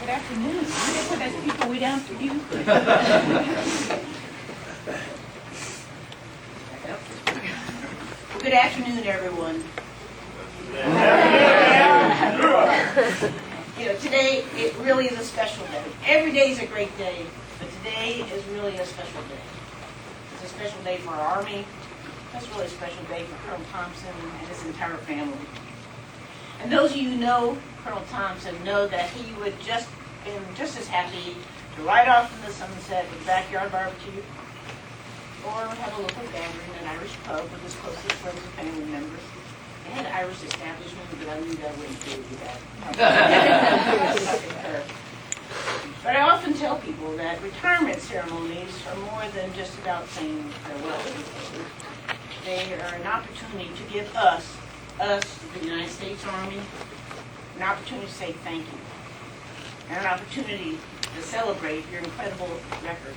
Good afternoon. I put that people way down for you. Good afternoon, everyone. Today it really is a special day. Every day is a great day, but today is really a special day. It's a special day for our Army. It's really a special day for Colonel Thompson and his entire family. And those of you who know Colonel Thompson know that he would been just as happy to ride off in the sunset with a backyard barbecue, or have a local gathering in an Irish pub with his closest friends and family members. They had an Irish establishment, but I knew that wouldn't do that. But I often tell people that retirement ceremonies are more than just about saying farewell. They are an opportunity to give us, the United States Army, an opportunity to say thank you, and an opportunity to celebrate your incredible record.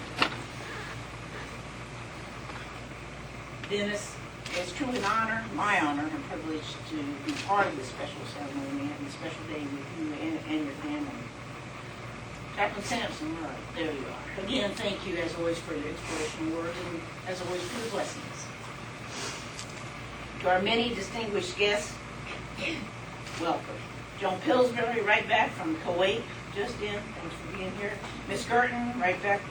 Dennis, it's truly an honor, my honor and privilege to be part of this special ceremony and this special day with you and your family. Chaplain Sampson, all right, there you are. Again, thank you as always for your inspirational words and as always for your blessings. To our many distinguished guests, welcome. Joan Pillsbury, right back from Kuwait, just in. Thanks for being here. Miss Gerton,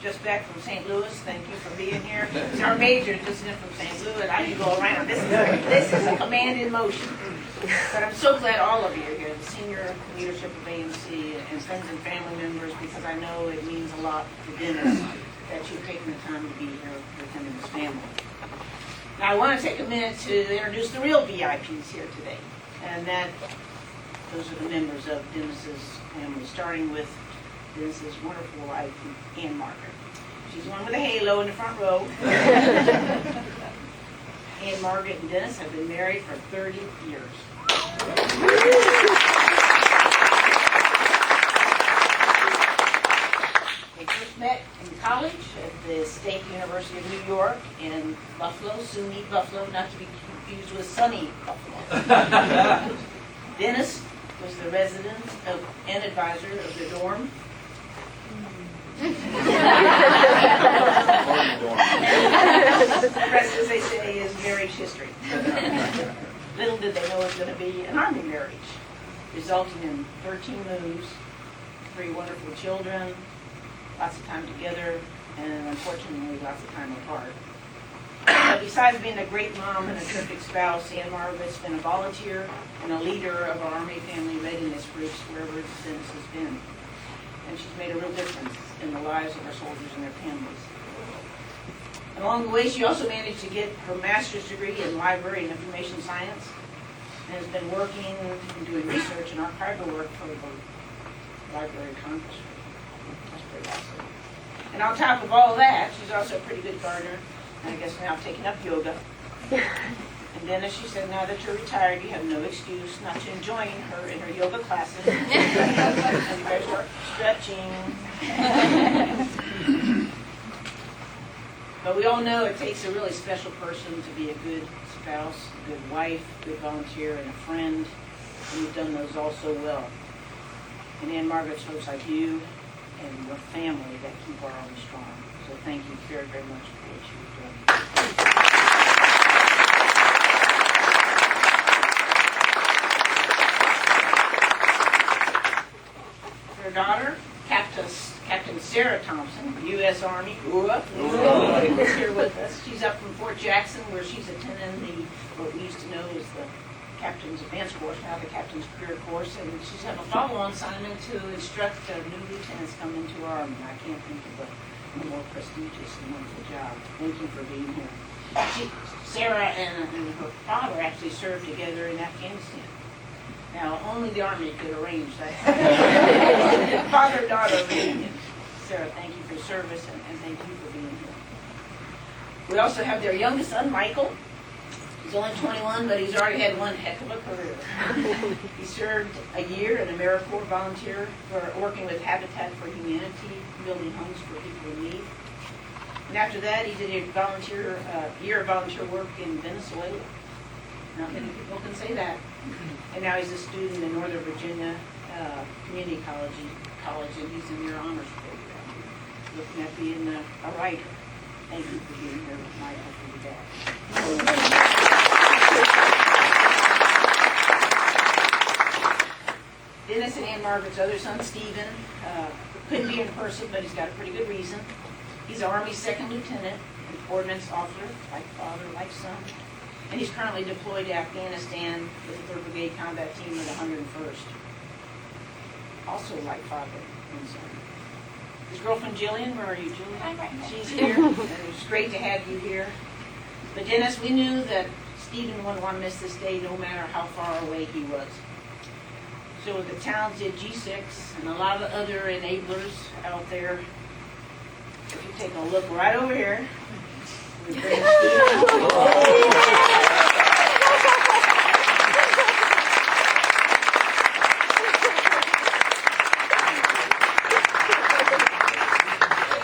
just back from St. Louis. Thank you for being here. Our major, just in from St. Louis. I can go around. This is a command in motion. But I'm so glad all of you are here, the senior leadership of AMC and friends and family members, because I know it means a lot to Dennis that you've taken the time to be here with him and his family. Now, I want to take a minute to introduce the real VIPs here today, and those are the members of Dennis's family, starting with Dennis's wonderful wife, Ann Margaret. She's the one with a halo in the front row. Ann Margaret and Dennis have been married for 30 years. They first met in college at the State University of New York in Buffalo, SUNY Buffalo, not to be confused with sunny Buffalo. Dennis was the resident and advisor of the dorm. The rest, as they say, is marriage history. Little did they know it was going to be an Army marriage, resulting in 13 moves, 3 wonderful children, lots of time together, and unfortunately lots of time apart. But besides being a great mom and a terrific spouse, Ann Margaret's been a volunteer and a leader of our Army Family Readiness groups wherever Dennis has been. And she's made a real difference in the lives of our soldiers and their families. And along the way, she also managed to get her master's degree in library and information science, and has been working and doing research and archival work for the Library of Congress. That's pretty awesome. And on top of all that, she's also a pretty good gardener, and I guess now taking up yoga. And then, as she said, now that you're retired, you have no excuse not to join her in her yoga classes. And you better start stretching. But we all know it takes a really special person to be a good spouse, a good wife, a good volunteer, and a friend. And you've done those all so well. And Ann Margaret's folks like you and your family that keep our Army strong. So thank you very, very much for what you've done. Her daughter, Captain Sarah Thompson, U.S. Army, grew up, is here with us. She's up from Fort Jackson, where she's attending what we used to know as the Captain's Advanced Course, now the Captain's Career Course, and she's having a follow-on assignment to instruct new lieutenants coming into our Army. I can't think of a more prestigious and wonderful job. Thank you for being here. Sarah and her father actually served together in Afghanistan. Now, only the Army could arrange that. Father-daughter reunion. Sarah, thank you for your service, and thank you for being here. We also have their youngest son, Michael. He's only 21, but he's already had one heck of a career. He served a year in AmeriCorps volunteer for working with Habitat for Humanity, building homes for people in need. And after that, he did a year of volunteer work in Venezuela. Not many people can say that. And now he's a student in Northern Virginia Community college, and he's in your honors program. Looking at being a writer. Thank you for being here tonight. I'll be back. Dennis and Ann Margaret's other son, Stephen, couldn't be in person, but he's got a pretty good reason. He's Army's second lieutenant and ordnance officer, like father, like son. And he's currently deployed to Afghanistan with the 3rd Brigade Combat Team of the 101st. Also like father and son. His girlfriend Jillian, where are you, Jillian? I'm right here. She's here, and it's great to have you here. But Dennis, we knew that Stephen wouldn't want to miss this day no matter how far away he was. So with the talented G6 and a lot of other enablers out there, if you take a look right over here, we bring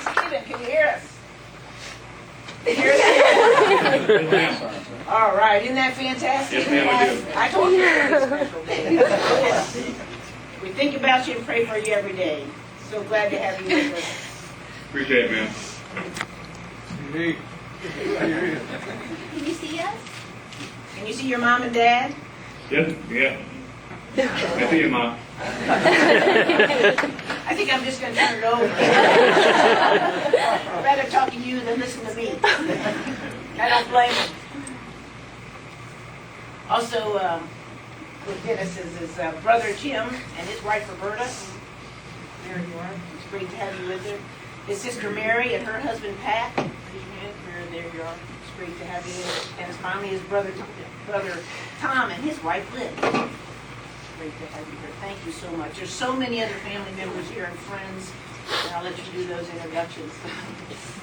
Stephen, can you hear us? Can you hear us? All right, isn't that fantastic? Yes, ma'am, I do. I told you it was a special day. We think about you and pray for you every day. So glad to have you with us. Appreciate it, man. Can you see us? Can you see your mom and dad? Yeah. I see you, Mom. I think I'm just going to turn it over. I'd rather talk to you than listen to me. I don't blame him. Also, with Dennis is his brother Jim and his wife Roberta. There you are. It's great to have you with her. His sister Mary and her husband Pat. There you are. It's great to have you. And finally his brother Tom and his wife Lynn. Great to have you here. Thank you so much. There's so many other family members here and friends, and I'll let you do those introductions.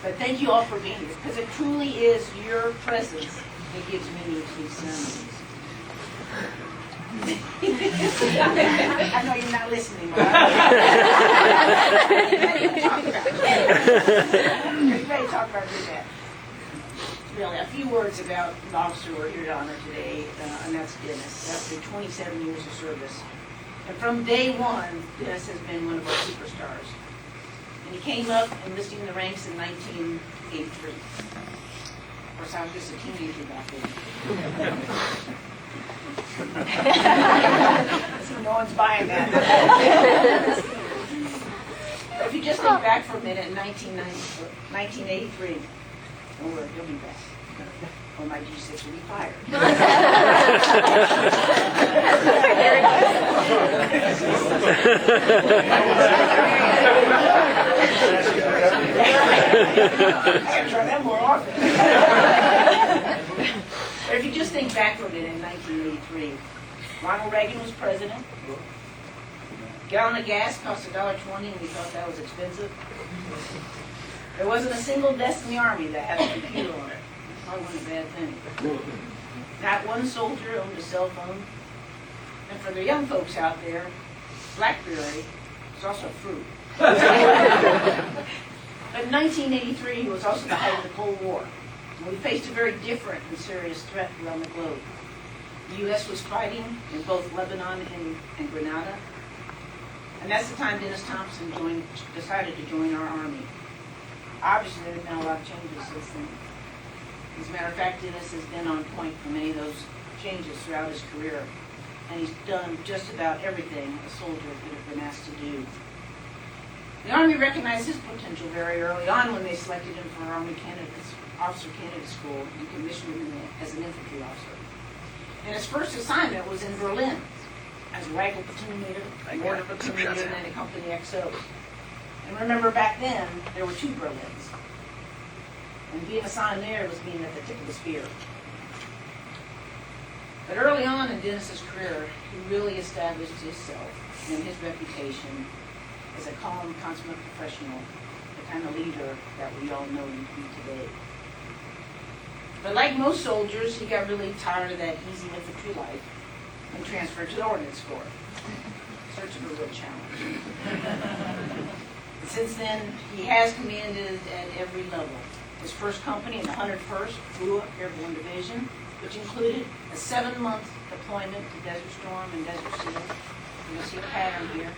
But thank you all for being here, because it truly is your presence that gives meaning to these ceremonies. I know you're not listening. Ready to talk about that. Really, a few words about the officer we're here to honor today, and that's Dennis. After 27 years of service. And from day one, Dennis has been one of our superstars. And he came up enlisting in the ranks in 1983. Of course, I was just a teenager back then. So no one's buying that. If you just think back for a minute, in 1983, don't worry, he'll be back. Or my G6 will be fired. I gotta try that more often. But if you just think back for a minute, in 1983, Ronald Reagan was president. A gallon of gas cost $1.20, and we thought that was expensive. There wasn't a single desk in the Army that had a computer on it. That wasn't a bad thing. Not one soldier owned a cell phone. And for the young folks out there, BlackBerry was also fruit. But in 1983 was also the height of the Cold War. And we faced a very different and serious threat around the globe. The U.S. was fighting in both Lebanon and Grenada. And that's the time Dennis Thompson decided to join our Army. Obviously, there's been a lot of changes since then. As a matter of fact, Dennis has been on point for many of those changes throughout his career. And he's done just about everything a soldier could have been asked to do. The Army recognized his potential very early on when they selected him for Army Officer Candidate School and commissioned him as an infantry officer. And his first assignment was in Berlin as rifle platoon leader, mortar platoon leader, and then a company XO. And remember, back then, there were 2 Berlins. And being assigned there was being at the tip of the spear. But early on in Dennis's career, he really established himself and his reputation as a calm, consummate professional, the kind of leader that we all know him to be today. But like most soldiers, he got really tired of that easy infantry life and transferred to the Ordnance Corps. Searching for a real challenge. Since then, he has commanded at every level. His first company in the 101st Blue Airborne Division, which included a 7-month deployment to Desert Storm and Desert Seal. You'll see a pattern here.